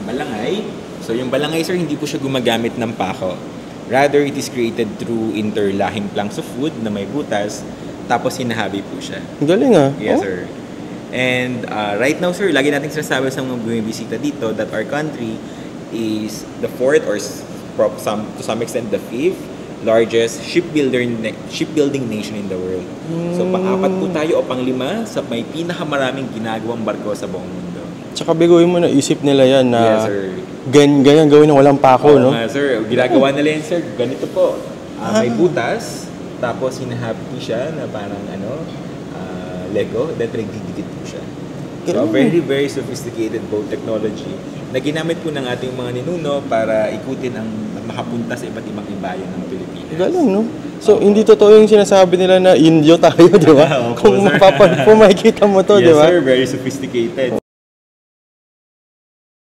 balangay. So yung balangay, sir, hindi po siya gumagamit ng pako. Rather, it is created through interlocking planks of wood na may butas, tapos hinahabi po siya. Galing ah. Yes, sir. And right now, sir, lagi nating sinasabi sa mga bumibisita dito that our country is the fourth or to some extent the fifth largest shipbuilding nation in the world. So, pang-apat po tayo o pang-lima sa may pinakamaraming ginagawang barko sa buong mundo. Tsaka biguin mo na isip nila yan na yes, sir. Ganyan gawin ng walang pako, no? Sir. Ginagawa nila yan, sir. Ganito po. May butas, tapos hinahabi siya na parang Lego, then pinagdidikit po siya. So, very, very sophisticated boat technology na ginamit po ng ating mga ninuno para ikutin ang makapunta sa iba't ibang bayan ng Pilipinas. Galing, no? So, hindi totoo yung sinasabi nila na Indio tayo, di ba? Kung makikita mo to, di ba? Yes, sir. Very sophisticated.